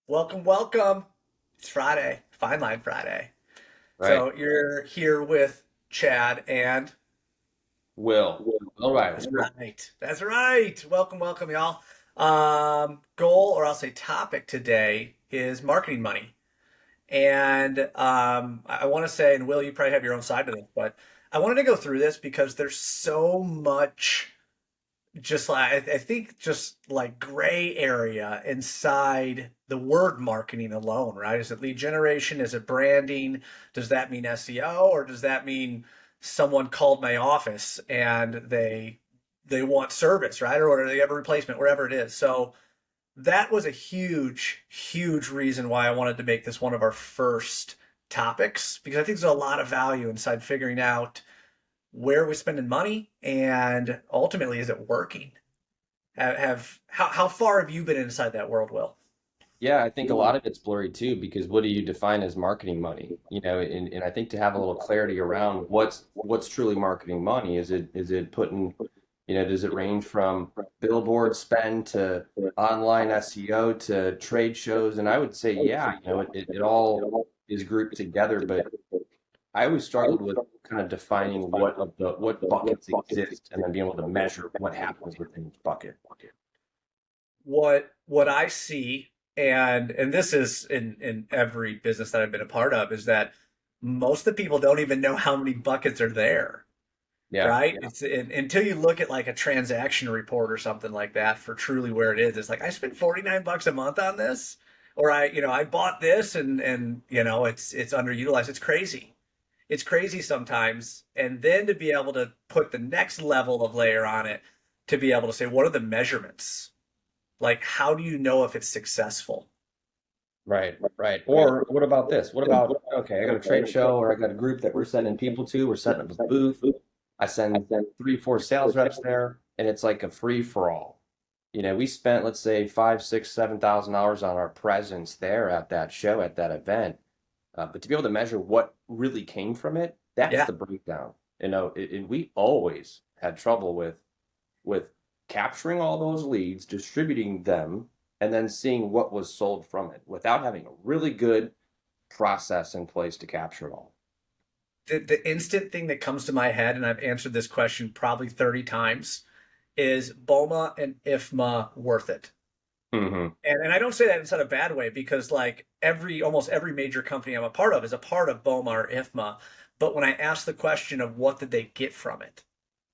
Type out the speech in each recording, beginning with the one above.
Welcome, welcome. It's Friday, Fine Line Friday. Right. So you're here with Chad and Will. All right. that's right. That's right. Welcome, welcome, y'all. Goal, or I'll say topic today is marketing money. And I want to say, and Will, you probably have your own side to this, but I wanted to go through this because there's so much just like I think just like gray area inside the word marketing alone, right? Is it lead generation? Is it branding? Does that mean SEO, or does that mean someone called my office and they want service, right? Or they have a replacement, wherever it is. So that was a huge, huge reason why I wanted to make this one of our first topics, because I think there's a lot of value inside figuring out where are we spending money, and ultimately, is it working? How far have you been inside that world, Will? Yeah, I think a lot of it's blurry too, because what do you define as marketing money? And I think to have a little clarity around what's truly marketing money, is it putting, does it range from billboard spend to online SEO to trade shows? And I would say, yeah, it all is grouped together, but I always struggled with kind of defining what buckets exist and then being able to measure what happens within each bucket. What I see, and this is in every business that I've been a part of, is that most of the people don't even know how many buckets are there, Yeah. right? It's until you look at like a transaction report or something like that for truly where it is. It's like I spent $49 a month on this, or I bought this, and it's underutilized. It's crazy. It's crazy sometimes. And then to be able to put the next level of layer on it, to be able to say, what are the measurements? Like, how do you know if it's successful? Right, right. Or what about this? What about, okay, I got a trade show or I got a group that we're sending people to, we're setting up a booth. I send three, four sales reps there, and it's like a free for all. We spent, let's say, five, six, $7,000 on our presence there at that show, at that event. But to be able to measure what really came from it, that's Yeah. the breakdown. And we always had trouble with capturing all those leads, distributing them, and then seeing what was sold from it without having a really good process in place to capture it all. The instant thing that comes to my head, and I've answered this question probably 30 times, is BOMA and IFMA worth it? Hmm. And I don't say that in a bad way, because like almost every major company I'm a part of is a part of BOMA or IFMA. But when I ask the question of what did they get from it,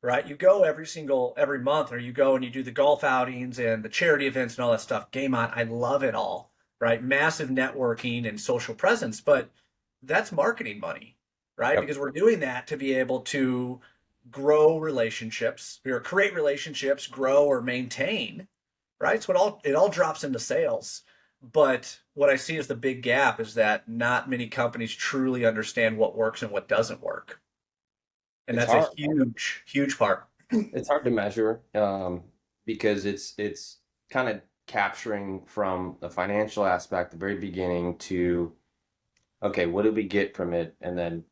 right? You go every month, or you go and you do the golf outings and the charity events and all that stuff. Game on. I love it all, right? Massive networking and social presence, but that's marketing money, right? Yep. Because we're doing that to be able to grow relationships, or create relationships, grow or maintain, right? So it all drops into sales. But what I see as the big gap is that not many companies truly understand what works and what doesn't work. And It's that's a hard. huge, huge part. It's hard to measure because it's kind of capturing from the financial aspect, the very beginning to, okay, what did we get from it? And then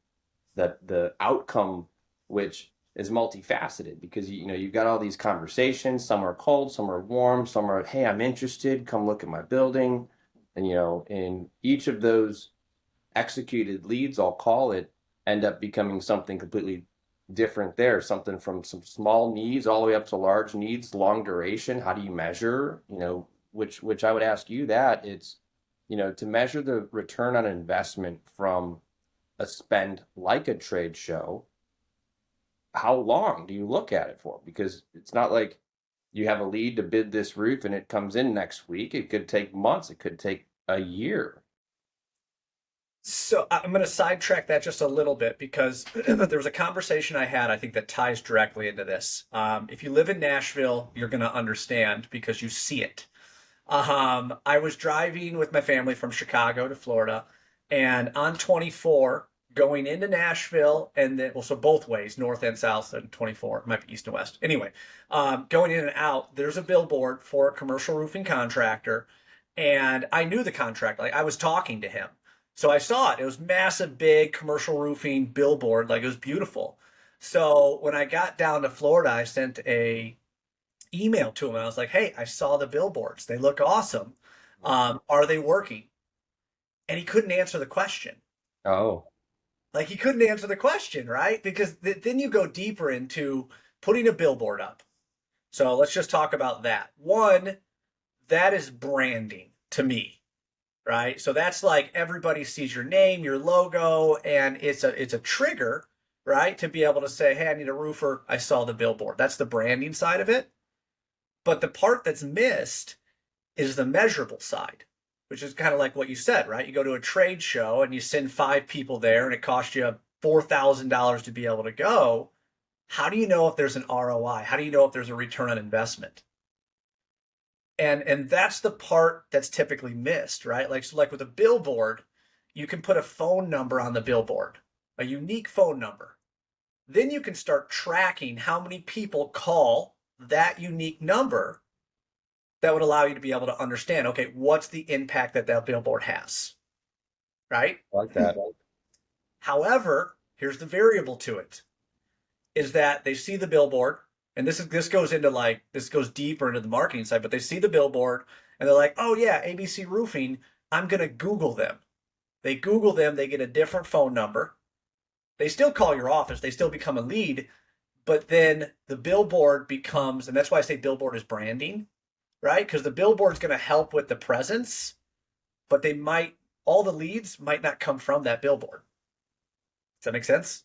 the outcome, which is multifaceted because you've got all these conversations. Some are cold, some are warm, some are, hey, I'm interested, come look at my building. And in each of those executed leads, I'll call it, end up becoming something completely different there. Something from some small needs all the way up to large needs, long duration. How do you measure? Which I would ask you that it's, to measure the return on investment from a spend like a trade show, how long do you look at it for? Because it's not like you have a lead to bid this roof and it comes in next week. It could take months, it could take a year. So I'm going to sidetrack that just a little bit, because there was a conversation I had, I think, that ties directly into this. If you live in Nashville, you're going to understand because you see it. I was driving with my family from Chicago to Florida, and on 24 going into Nashville, and then, well, so both ways, north and south, and 24 might be east and west. Anyway, going in and out, there's a billboard for a commercial roofing contractor, and I knew the contractor. Like, I was talking to him, so I saw it. It was massive, big commercial roofing billboard. Like, it was beautiful. So when I got down to Florida, I sent a email to him, and I was like, "Hey, I saw the billboards. They look awesome. Are they working? And he couldn't answer the question. Oh, Like he couldn't answer the question, right? Because then you go deeper into putting a billboard up. So let's just talk about that. One, that is branding to me, right? So that's like everybody sees your name, your logo, and it's a trigger, right? To be able to say, "Hey, I need a roofer. I saw the billboard." That's the branding side of it. But the part that's missed is the measurable side, which is kind of like what you said, right? You go to a trade show and you send 5 people there and it costs you $4,000 to be able to go. How do you know if there's an ROI? How do you know if there's a return on investment? And that's the part that's typically missed, right? Like so like with a billboard, you can put a phone number on the billboard, a unique phone number. Then you can start tracking how many people call that unique number that would allow you to be able to understand, okay, what's the impact that that billboard has, right? I like that. However, here's the variable to it is that they see the billboard, and this goes into like this goes deeper into the marketing side, but they see the billboard and they're like, oh yeah, ABC Roofing, I'm gonna Google them. They Google them, they get a different phone number. They still call your office, they still become a lead, but then the billboard becomes, and that's why I say billboard is branding, right? Because the billboard's gonna help with the presence, but they might all the leads might not come from that billboard. Does that make sense?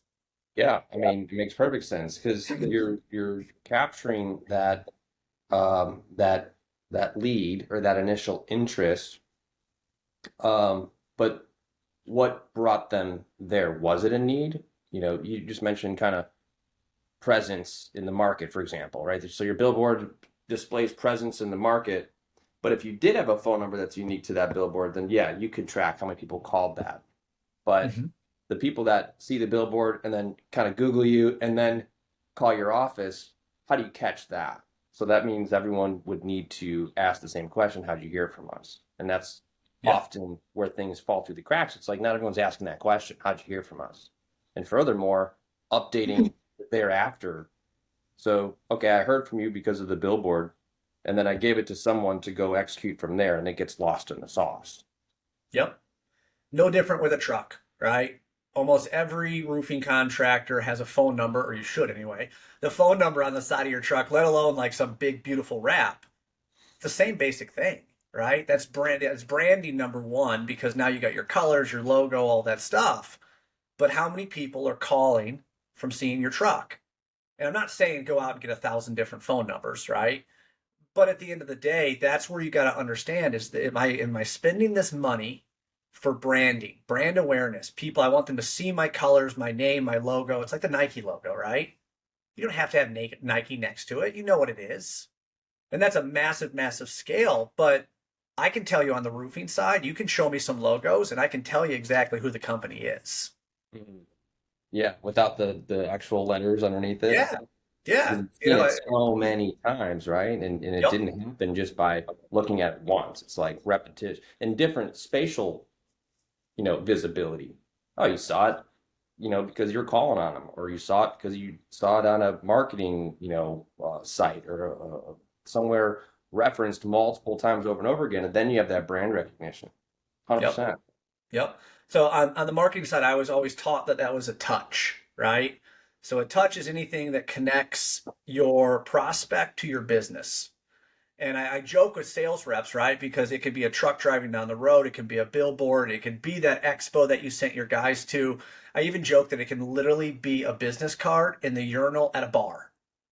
Yeah, I mean, it makes perfect sense because you're capturing that that lead or that initial interest. But what brought them there? Was it a need? You know, you just mentioned kind of presence in the market, for example, right? So your billboard displays presence in the market, but if you did have a phone number that's unique to that billboard, then yeah, you could track how many people called that. But Mm-hmm. the people that see the billboard and then kind of Google you and then call your office, how do you catch that? So that means everyone would need to ask the same question, how'd you hear from us? And that's Yep. often where things fall through the cracks. It's like not everyone's asking that question, how'd you hear from us? And furthermore, updating thereafter. So, okay, I heard from you because of the billboard, and then I gave it to someone to go execute from there, and it gets lost in the sauce. Yep. No different with a truck, right? Almost every roofing contractor has a phone number, or you should anyway. The phone number on the side of your truck, let alone like some big beautiful wrap. It's the same basic thing, right? That's branding number one because now you got your colors, your logo, all that stuff. But how many people are calling from seeing your truck? And I'm not saying go out and get 1,000 different phone numbers, right? But at the end of the day, that's where you got to understand is that am I spending this money for branding, brand awareness? People, I want them to see my colors, my name, my logo. It's like the Nike logo, right? You don't have to have Nike next to it. You know what it is. And that's a massive, massive scale. But I can tell you on the roofing side, you can show me some logos and I can tell you exactly who the company is. Mhm. Yeah, without the actual letters underneath it. Yeah. Yeah. We've seen it so many times, right? And it Yep. didn't happen just by looking at it once. It's like repetition and different spatial, visibility. Oh, you saw it, because you're calling on them, or you saw it because you saw it on a marketing, site or somewhere referenced multiple times over and over again, and then you have that brand recognition. Yep. 100%. Yep. So on the marketing side, I was always taught that that was a touch, right? So a touch is anything that connects your prospect to your business. And I joke with sales reps, right? Because it could be a truck driving down the road, it could be a billboard, it could be that expo that you sent your guys to. I even joke that it can literally be a business card in the urinal at a bar.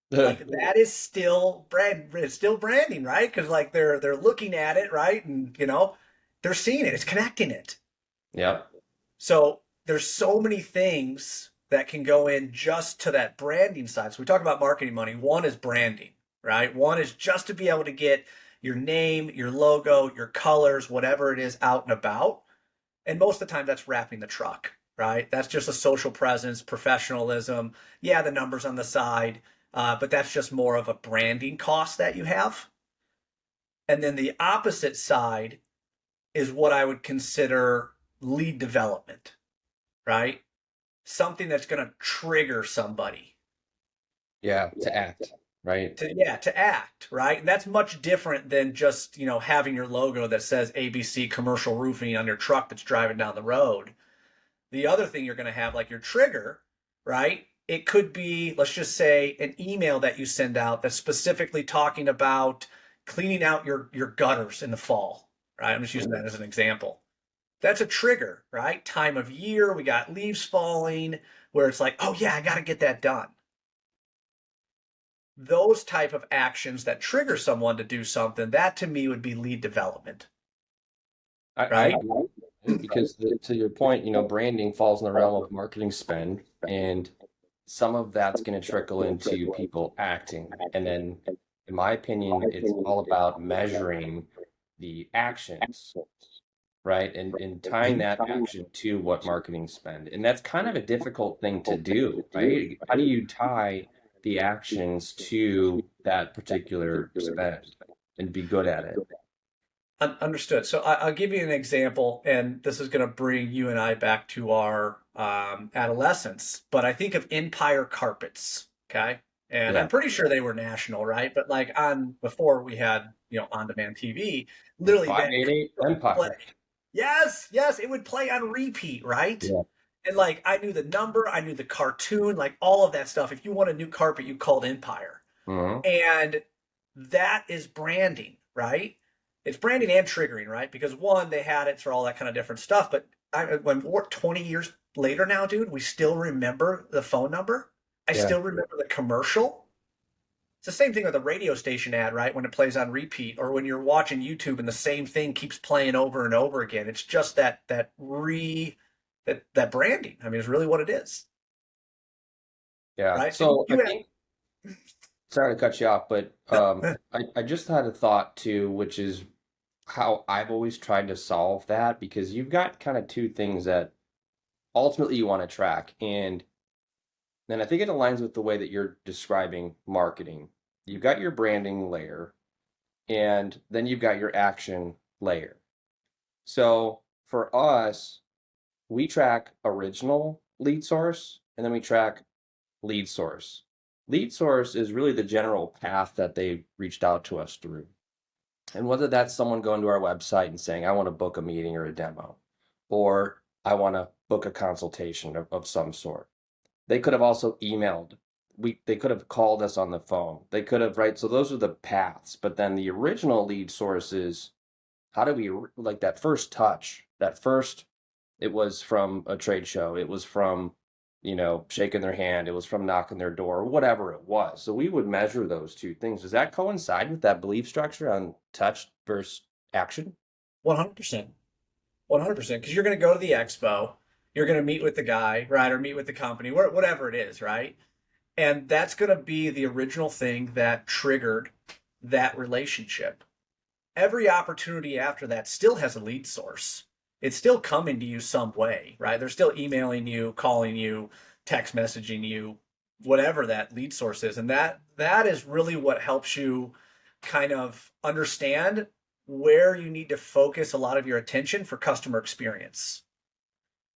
Like that is still it's still branding, right? Because like they're looking at it, right? And they're seeing it, it's connecting it. Yep. So there's so many things that can go in just to that branding side. So we talk about marketing money. One is branding, right? One is just to be able to get your name, your logo, your colors, whatever it is out and about. And most of the time that's wrapping the truck, right? That's just a social presence, professionalism. Yeah, the numbers on the side, but that's just more of a branding cost that you have. And then the opposite side is what I would consider lead development, right? Something that's going to trigger somebody. Yeah, to act. right? to act, right? And that's much different than just, having your logo that says ABC Commercial Roofing on your truck that's driving down the road. The other thing you're going to have, like your trigger, right? It could be, let's just say, an email that you send out that's specifically talking about cleaning out your gutters in the fall, right? I'm just using that as an example. That's a trigger, right? Time of year, we got leaves falling, where it's like, oh yeah, I got to get that done. Those type of actions that trigger someone to do something, that to me would be lead development, I right? agree because to your point, branding falls in the realm of marketing spend, and some of that's going to trickle into people acting. And then, in my opinion, it's all about measuring the actions, right? And tying that action to what marketing spend. And that's kind of a difficult thing to do, right? How do you tie the actions to that particular spend and be good at it? Understood. So I'll give you an example, and this is going to bring you and I back to our adolescence. But I think of Empire Carpets, okay? And I'm Yeah. pretty sure they were national, right? But like on before we had on-demand TV, literally that 588 play. Empire. Yes, yes, it would play on repeat, right? Yeah. And like I knew the number, I knew the cartoon, like all of that stuff. If you want a new carpet, you called Empire. Hmm. And that is branding, right? It's branding and triggering, right? Because one, they had it for all that kind of different stuff. But when we're 20 years later now, dude, we still remember the phone number. I Yeah. still remember the commercial. It's the same thing with a radio station ad, right? When it plays on repeat, or when you're watching YouTube and the same thing keeps playing over and over again. It's just that branding. I mean, it's really what it is, Yeah. right? And So I you think, sorry to cut you off, but have I just had a thought too, which is how I've always tried to solve that because you've got kind of two things that ultimately you want to track. And then I think it aligns with the way that you're describing marketing. You've got your branding layer, and then you've got your action layer. So for us, we track original lead source and then we track lead source. Lead source is really the general path that they reached out to us through. And whether that's someone going to our website and saying, I want to book a meeting or a demo, or I want to book a consultation of some sort. They could have also emailed. They could have called us on the phone. They could have, right? So those are the paths. But then the original lead source is how do we like that first touch, that first, it was from a trade show. It was from, shaking their hand. It was from knocking their door, whatever it was. So we would measure those two things. Does that coincide with that belief structure on touch versus action? 100%. 100%. Because you're going to go to the expo, you're going to meet with the guy, right? Or meet with the company, whatever it is, right? And that's going to be the original thing that triggered that relationship. Every opportunity after that still has a lead source. It's still coming to you some way, right? They're still emailing you, calling you, text messaging you, whatever that lead source is. And that is really what helps you kind of understand where you need to focus a lot of your attention for customer experience,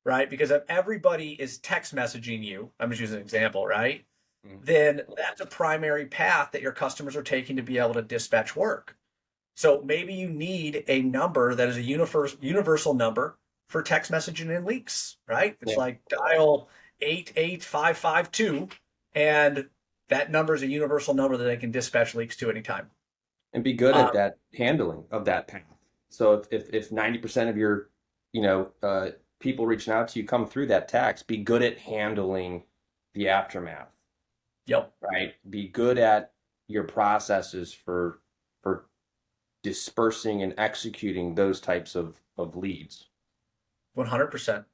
right? Because if everybody is text messaging you, I'm just using an example, right? Mhm. Then that's a primary path that your customers are taking to be able to dispatch work. So maybe you need a number that is a universal number for text messaging and leaks, right? It's Yeah. like dial 88552, and that number is a universal number that they can dispatch leaks to anytime. And be good at Um, that handling of that path. So if 90% of your, people reaching out to you come through that text, be good at handling the aftermath, yep, right? Be good at your processes for dispersing and executing those types of leads. 100%.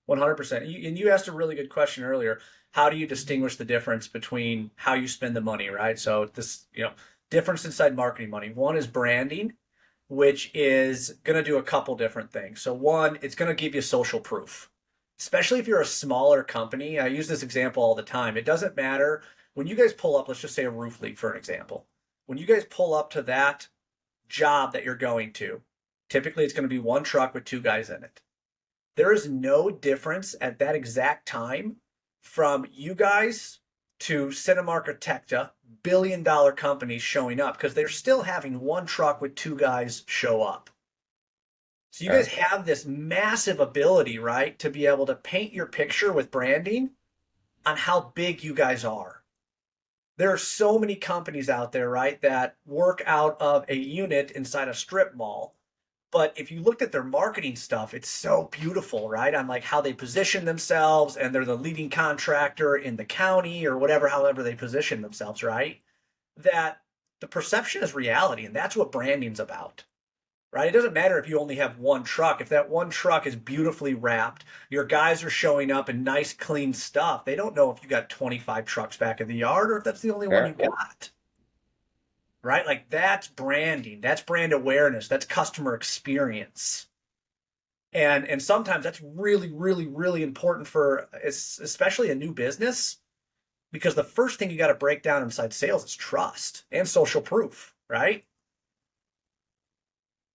100%. And you asked a really good question earlier. How do you distinguish the difference between how you spend the money, right? So difference inside marketing money. One is branding, which is going to do a couple different things. So one, it's going to give you social proof, especially if you're a smaller company. I use this example all the time. It doesn't matter when you guys pull up, let's just say a roof leak for an example. When you guys pull up to that job that you're going to, typically it's going to be one truck with two guys in it. There is no difference at that exact time from you guys to Cinemark Architecta, billion-dollar companies showing up because they're still having one truck with two guys show up. So you guys Sure. have this massive ability, right, to be able to paint your picture with branding on how big you guys are. There are so many companies out there, right, that work out of a unit inside a strip mall. But if you looked at their marketing stuff, it's so beautiful, right? On like how they position themselves and they're the leading contractor in the county or whatever, however they position themselves, right? That the perception is reality, and that's what branding's about, right? It doesn't matter if you only have one truck. If that one truck is beautifully wrapped, your guys are showing up in nice, clean stuff. They don't know if you got 25 trucks back in the yard or if that's the only one you Fair. got, right? Like that's branding, that's brand awareness, that's customer experience. And sometimes that's really, really, really important for especially a new business because the first thing you got to break down inside sales is trust and social proof, right?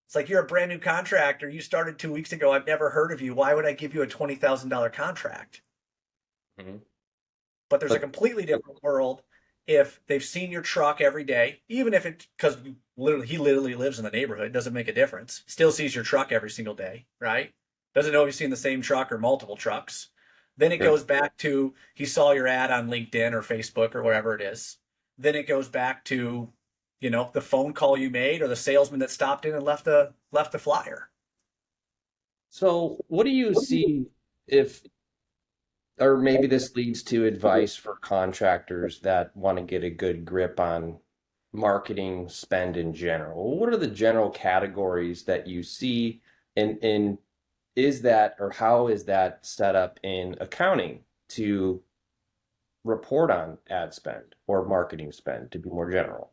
It's like you're a brand new contractor. You started 2 weeks ago. I've never heard of you. Why would I give you a $20,000 contract? Mhm. But there's a But completely different world if they've seen your truck every day, even if it because he literally lives in the neighborhood, doesn't make a difference. Still sees your truck every single day, right? Doesn't know if you've seen the same truck or multiple trucks. Then it True. goes back to he saw your ad on LinkedIn or Facebook or wherever it is. Then it goes back to, the phone call you made or the salesman that stopped in and left the flyer. So what do you see if, or maybe this leads to advice for contractors that want to get a good grip on marketing spend in general? What are the general categories that you see in is that or how is that set up in accounting to report on ad spend or marketing spend to be more general?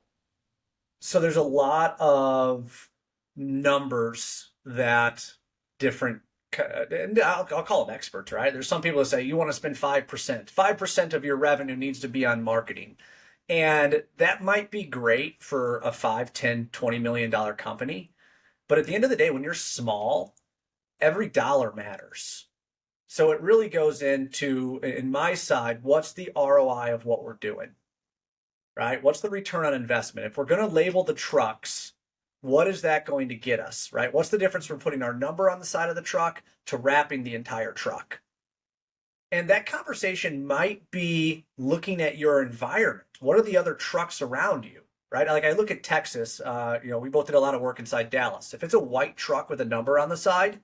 So there's a lot of numbers that different, and I'll call them experts, right? There's some people that say you want to spend 5%. 5% of your revenue needs to be on marketing. And that might be great for a 5, 10, $20 million company. But at the end of the day, when you're small, every dollar matters. So it really goes into, in my side, what's the ROI of what we're doing? Right? What's the return on investment? If we're going to label the trucks, what is that going to get us, right? What's the difference from putting our number on the side of the truck to wrapping the entire truck? And that conversation might be looking at your environment. What are the other trucks around you, right? Like I look at Texas, we both did a lot of work inside Dallas. If it's a white truck with a number on the side,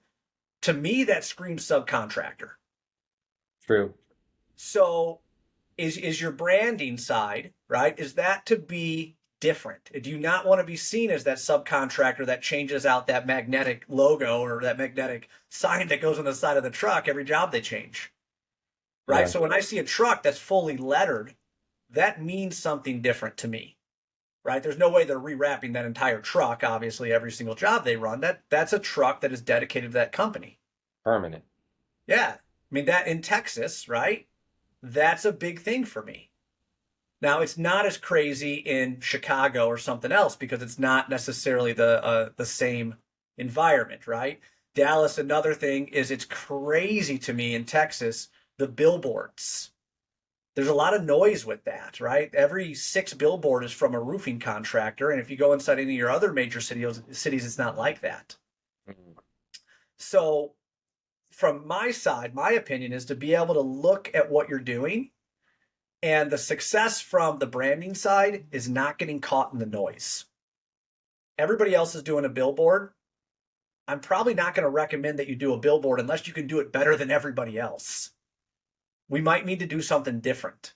to me, that screams subcontractor. True. So is your branding side, right? Is that to be different? Do you not want to be seen as that subcontractor that changes out that magnetic logo or that magnetic sign that goes on the side of the truck every job they change? Right? Yeah. So when I see a truck that's fully lettered, that means something different to me. Right? There's no way they're rewrapping that entire truck, obviously, every single job they run. That's a truck that is dedicated to that company. Permanent. Yeah. I mean that in Texas, right? That's a big thing for me. Now, it's not as crazy in Chicago or something else because it's not necessarily the same environment, right? Dallas, another thing is it's crazy to me in Texas, the billboards. There's a lot of noise with that, right? Every six billboard is from a roofing contractor, and if you go inside any of your other major cities, it's not like that. Mhm. So, from my side, my opinion is to be able to look at what you're doing. And the success from the branding side is not getting caught in the noise. Everybody else is doing a billboard. I'm probably not going to recommend that you do a billboard unless you can do it better than everybody else. We might need to do something different,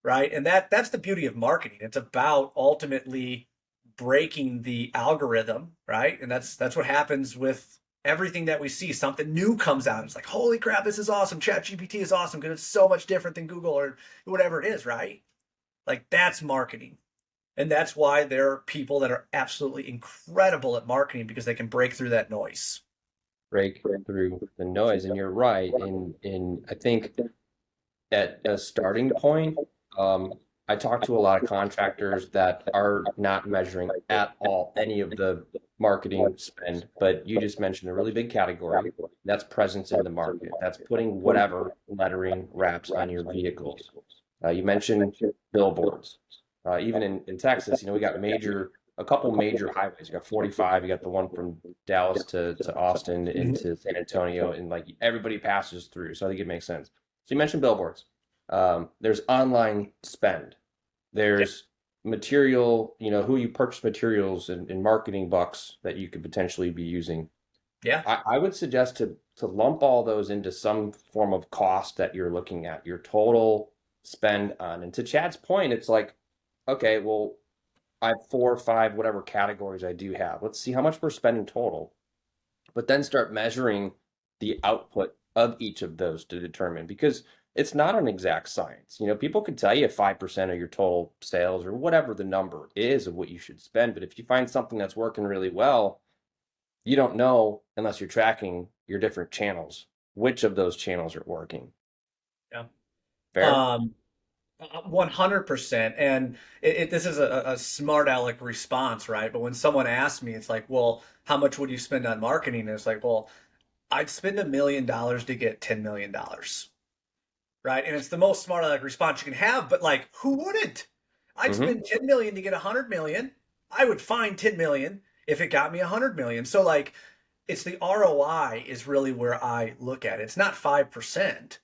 right? And that's the beauty of marketing. It's about ultimately breaking the algorithm, right? And that's what happens with everything that we see. Something new comes out. It's like, holy crap, this is awesome. ChatGPT is awesome because it's so much different than Google or whatever it is, right? Like that's marketing. And that's why there are people that are absolutely incredible at marketing because they can break through that noise. Break through the noise. And you're right. In I think at a starting point, um, I talk to a lot of contractors that are not measuring at all any of the marketing spend, but you just mentioned a really big category. That's presence in the market. That's putting whatever lettering wraps on your vehicles. You mentioned billboards. Even in Texas, we got a couple major highways. You got 45, you got the one from Dallas to Austin Mhm. into San Antonio, and like everybody passes through. So I think it makes sense. So you mentioned billboards. There's online spend. Yeah. There's material, who you purchase materials and marketing bucks that you could potentially be using. Yeah. I would suggest to lump all those into some form of cost that you're looking at, your total spend on. And to Chad's point, it's like, okay, well, I have four or five, whatever categories I do have. Let's see how much we're spending total, but then start measuring the output of each of those to determine because it's not an exact science. People could tell you 5% of your total sales or whatever the number is of what you should spend. But if you find something that's working really well, you don't know unless you're tracking your different channels, which of those channels are working. Yeah. Fair? Um, 100%. And this is a smart aleck response, right? But when someone asks me, it's like, well, how much would you spend on marketing? And it's like, well, I'd spend $1 million to get $10 million, right? And it's the most smart aleck response you can have. But like, who wouldn't? I'd Mm-hmm. spend 10 million to get 100 million. I would find 10 million if it got me 100 million. So like, it's the ROI is really where I look at it. It's not 5%.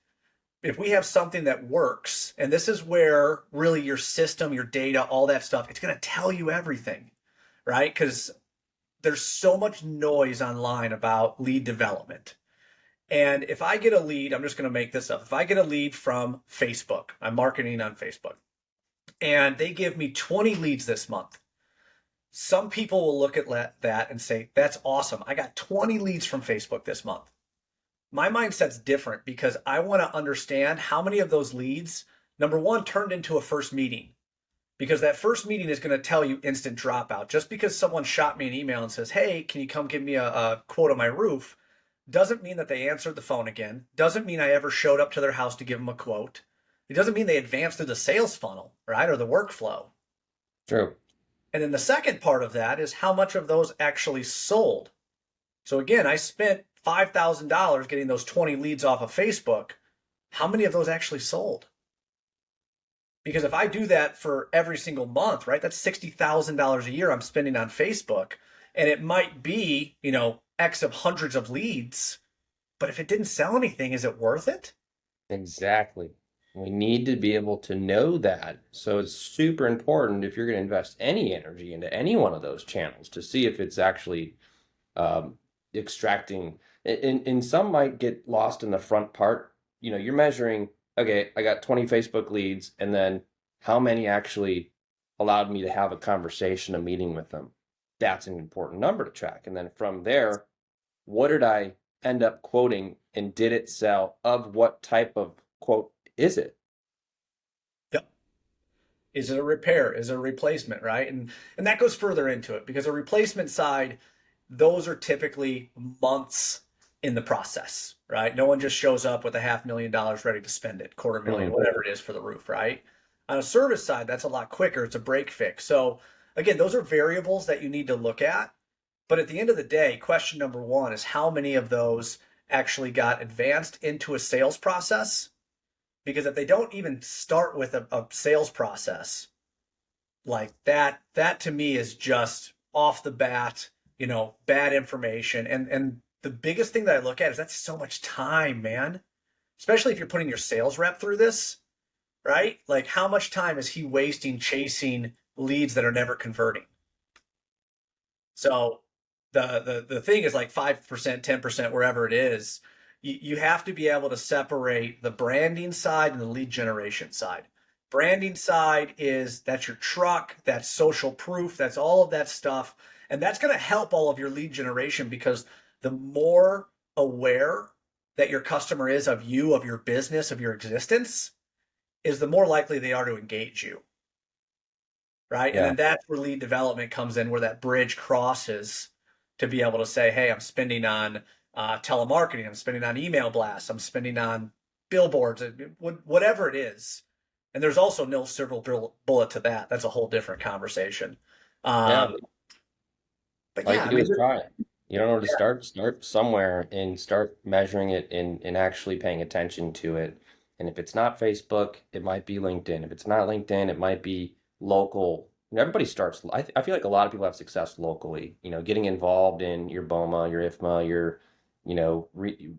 If we have something that works, and this is where really your system, your data, all that stuff, it's going to tell you everything, right? Because there's so much noise online about lead development. And if I get a lead, I'm just going to make this up. If I get a lead from Facebook, I'm marketing on Facebook, and they give me 20 leads this month. Some people will look at that and say, that's awesome. I got 20 leads from Facebook this month. My mindset's different because I want to understand how many of those leads, number one, turned into a first meeting. Because that first meeting is going to tell you instant dropout. Just because someone shot me an email and says, hey, can you come give me a quote on my roof, doesn't mean that they answered the phone again. Doesn't mean I ever showed up to their house to give them a quote. It doesn't mean they advanced through the sales funnel, right? Or the workflow. True. And then the second part of that is how much of those actually sold. So again, I spent $5,000 getting those 20 leads off of Facebook. How many of those actually sold? Because if I do that for every single month, right, that's $60,000 a year I'm spending on Facebook. And it might be, X of hundreds of leads. But if it didn't sell anything, is it worth it? Exactly. We need to be able to know that. So it's super important if you're going to invest any energy into any one of those channels to see if it's actually um, extracting. And some might get lost in the front part. You're measuring, okay, I got 20 Facebook leads, and then how many actually allowed me to have a conversation, a meeting with them? That's an important number to track. And then from there, what did I end up quoting and did it sell? Of what type of quote is it? Yep. Is it a repair? Is it a replacement, right? And that goes further into it because a replacement side, those are typically months in the process, right? No one just shows up with $500,000 ready to spend it, quarter million, Hmm. whatever it is for the roof, right? On a service side, that's a lot quicker. It's a break fix. So again, those are variables that you need to look at. But at the end of the day, question number one is how many of those actually got advanced into a sales process? Because if they don't even start with a sales process, like that to me is just off the bat, bad information. And the biggest thing that I look at is that's so much time, man. Especially if you're putting your sales rep through this, right? Like how much time is he wasting chasing leads that are never converting? So the thing is like 5%, 10%, wherever it is, you have to be able to separate the branding side and the lead generation side. Branding side is that's your truck, that's social proof, that's all of that stuff. And that's going to help all of your lead generation because the more aware that your customer is of you, of your business, of your existence, is the more likely they are to engage you, right? And Yeah. then that's where lead development comes in, where that bridge crosses to be able to say, hey, I'm spending on telemarketing, I'm spending on email blasts, I'm spending on billboards, whatever it is. And there's also no silver bullet to that. That's a whole different conversation. Yeah. Um, but All you yeah, can I do mean, is try it. You don't know where to start. Start somewhere and start measuring it and actually paying attention to it. And if it's not Facebook, it might be LinkedIn. If it's not LinkedIn, it might be local. Everybody starts. I feel like a lot of people have success locally. Getting involved in your BOMA, your IFMA, your,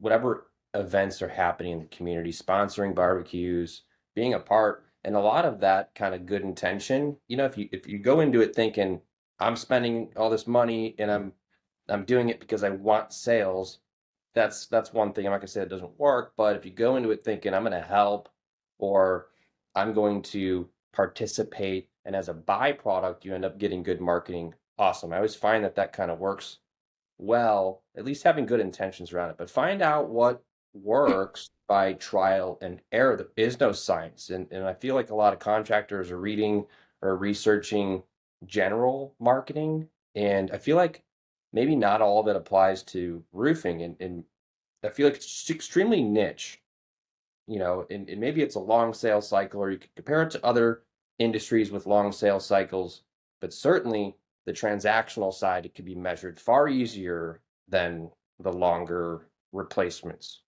whatever events are happening in the community, sponsoring barbecues, being a part, and a lot of that kind of good intention. If you go into it thinking I'm spending all this money and I'm doing it because I want sales, that's one thing. I'm not gonna say it doesn't work, but if you go into it thinking I'm gonna help or I'm going to participate, and as a byproduct you end up getting good marketing, awesome. I always find that kind of works well, at least having good intentions around it. But find out what works by trial and error. There is no science. And I feel like a lot of contractors are reading or researching general marketing. And I feel like maybe not all of it applies to roofing. And I feel like it's extremely niche, and maybe it's a long sales cycle, or you could compare it to other industries with long sales cycles, but certainly the transactional side, it could be measured far easier than the longer replacements.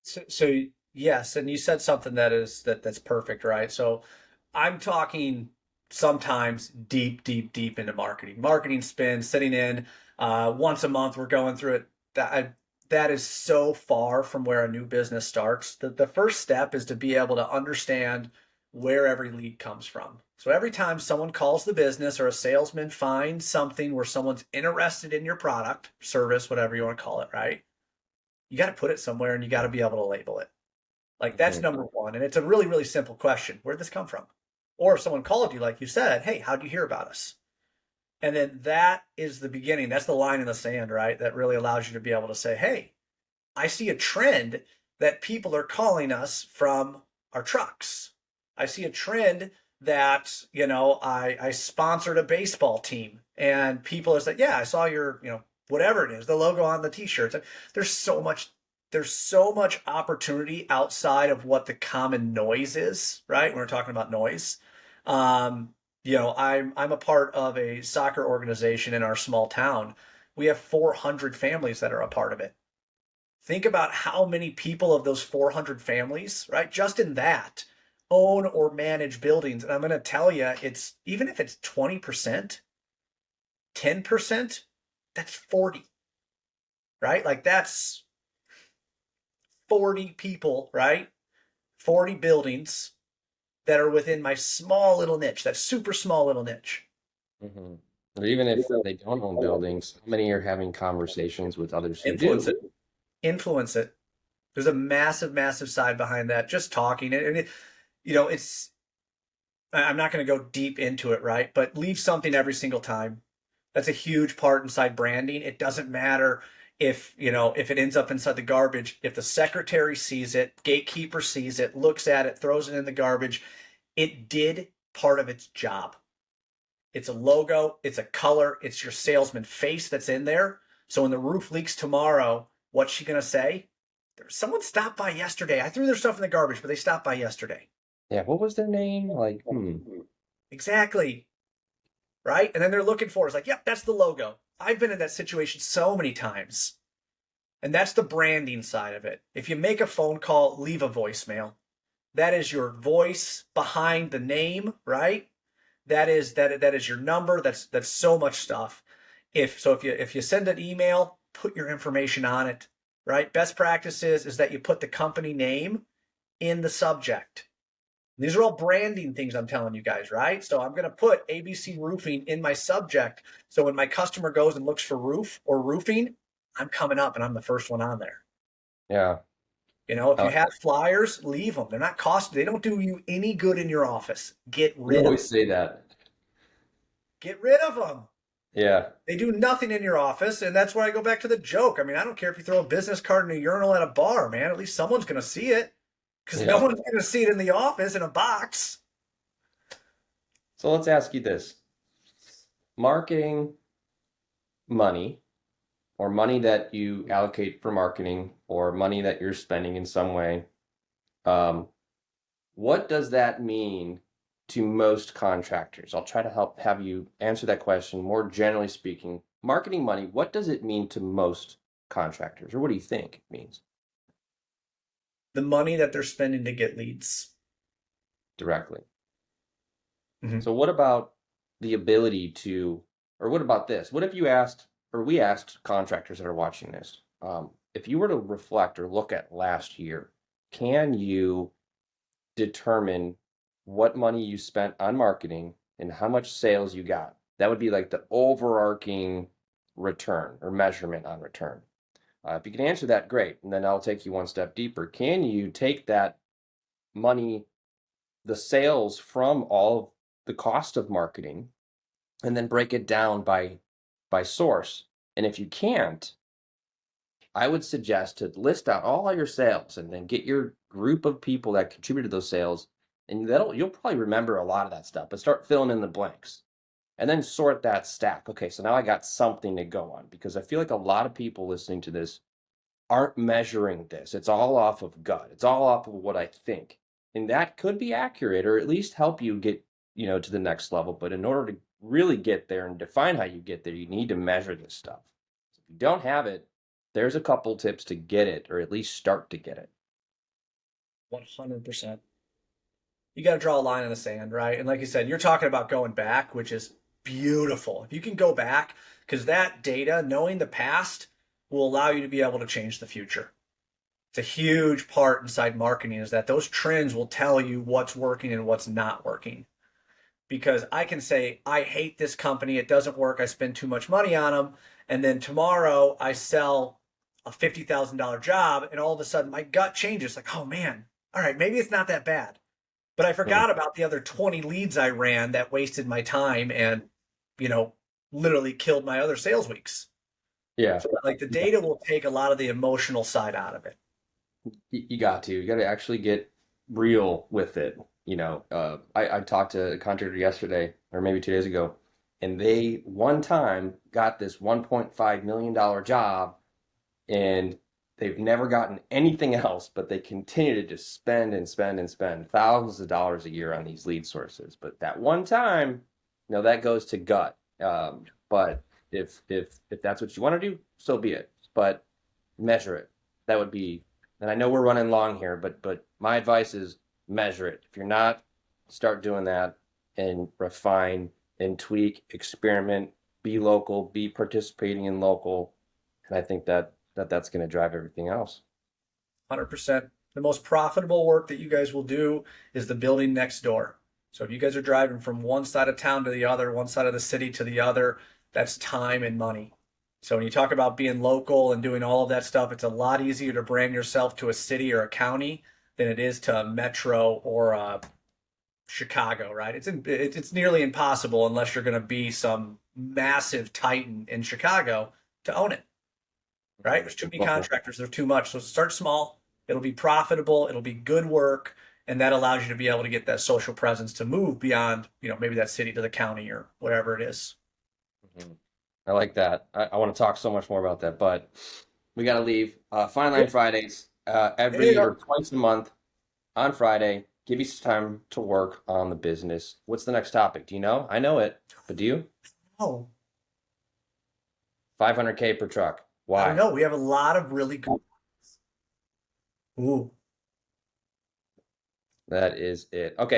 So yes, and you said something that's perfect, right? So I'm talking sometimes deep, deep, deep into marketing. Marketing spin, sitting in once a month, we're going through it. That is so far from where a new business starts. The first step is to be able to understand where every lead comes from. So every time someone calls the business or a salesman finds something where someone's interested in your product, service, whatever you want to call it, right? You got to put it somewhere and you got to be able to label it. Like that's Mhm. number one. And it's a really, really simple question. Where'd this come from? Or if someone called you, like you said, hey, how'd you hear about us? And then that is the beginning. That's the line in the sand, right? That really allows you to be able to say, hey, I see a trend that people are calling us from our trucks. I see a trend that, I sponsored a baseball team and people are saying, yeah, I saw your, whatever it is, the logo on the t-shirts. There's so much there's so much opportunity outside of what the common noise is, right? When we're talking about noise. I'm a part of a soccer organization in our small town. We have 400 families that are a part of it. Think about how many people of those 400 families, right? Just in that own or manage buildings. And I'm going to tell you, it's even if it's 20%, 10%, that's 40, right? Like that's 40 people, right? 40 buildings that are within my small little niche, that super small little niche. Mhm. Or even if they don't own buildings, how many are having conversations with others who Influence do? it. Influence it. There's a massive, massive side behind that. Just talking it. And it's, I'm not going to go deep into it, right? But leave something every single time. That's a huge part inside branding. It doesn't matter if it ends up inside the garbage. If the secretary sees it, gatekeeper sees it, looks at it, throws it in the garbage, it did part of its job. It's a logo, it's a color, it's your salesman face that's in there. So when the roof leaks tomorrow, what's she going to say? Someone stopped by yesterday. I threw their stuff in the garbage, but they stopped by yesterday. Yeah, what was their name? Like, Exactly. Right? And then they're looking for it. It's like, yep, that's the logo. I've been in that situation so many times. And that's the branding side of it. If you make a phone call, leave a voicemail. That is your voice behind the name, right? That is your number. That's so much stuff. If you send an email, put your information on it, right? Best practices is that you put the company name in the subject. These are all branding things I'm telling you guys, right? So I'm going to put ABC Roofing in my subject. So when my customer goes and looks for roof or roofing, I'm coming up and I'm the first one on there. yeah. If you Uh, have flyers, leave them. They're not costly. They don't do you any good in your office. you always say that. Get rid of them. Yeah. They do nothing in your office, and that's where I go back to the joke. I mean, I don't care if you throw a business card in a urinal at a bar, man. At least someone's going to see it because no Yeah. one's going to see it in the office in a box. So let's ask you this. Marketing money, or money that you allocate for marketing, or money that you're spending in some way, um, what does that mean to most contractors? I'll try to help have you answer that question more generally speaking. Marketing money, what does it mean to most contractors, or what do you think it means? the money that they're spending to get leads. directly. Mhm. So what about the ability to, or what about this? What if you asked, or we asked contractors that are watching this, if you were to reflect or look at last year, can you determine what money you spent on marketing and how much sales you got? That would be like the overarching return or measurement on return. If you can answer that, great. And then I'll take you one step deeper. Can you take that money, the sales from all of the cost of marketing, and then break it down by source? And if you can't, I would suggest to list out all your sales and then get your group of people that contributed to those sales, and you'll probably remember a lot of that stuff, but start filling in the blanks and then sort that stack. Okay, so now I got something to go on, because I feel like a lot of people listening to this aren't measuring this. It's all off of gut. It's all off of what I think. And that could be accurate, or at least help you get, to the next level. But in order to really get there and define how you get there, you need to measure this stuff. So if you don't have it, there's a couple tips to get it, or at least start to get it. 100%. You got to draw a line in the sand, right? And like you said, you're talking about going back, which is beautiful. If you can go back, because that data, knowing the past, will allow you to be able to change the future. It's a huge part inside marketing is that those trends will tell you what's working and what's not working. Because I can say, I hate this company. It doesn't work. I spend too much money on them. And then tomorrow I sell a $50,000 job and all of a sudden my gut changes like, oh man, all right, maybe it's not that bad. But I Hmm. forgot about the other 20 leads I ran that wasted my time and, you know, literally killed my other sales weeks. Yeah. So like the data will take a lot of the emotional side out of it. You got to. You got to actually get real with it. I talked to a contractor yesterday, or maybe 2 days ago, and they one time got this $1.5 million job, and they've never gotten anything else, but they continue to just spend and spend and spend thousands of dollars a year on these lead sources. But that one time, that goes to gut. But if that's what you want to do, so be it. But measure it. That would be, and I know we're running long here, but my advice is measure it. If you're not, start doing that and refine and tweak, experiment, be local, be participating in local, and I think that's going to drive everything else. 100%. The most profitable work that you guys will do is the building next door. So if you guys are driving from one side of town to the other, one side of the city to the other, that's time and money. So when you talk about being local and doing all of that stuff, it's a lot easier to brand yourself to a city or a county than it is to a metro or a Chicago, right? It's nearly impossible unless you're going to be some massive titan in Chicago to own it, right? There's too many contractors, there's too much. So start small. It'll be profitable, it'll be good work, and that allows you to be able to get that social presence to move beyond, maybe that city to the county or whatever it is. Mhm. I like that. I want to talk so much more about that, but we got to leave. Fine Line Yep. Fridays, There you every or go. twice a month on Friday. Give you some time to work on the business. What's the next topic? Do you know? I know it, but do you? Oh, 500K per truck. I don't Why? know. We have a lot of really good. Ooh. That is it. Okay.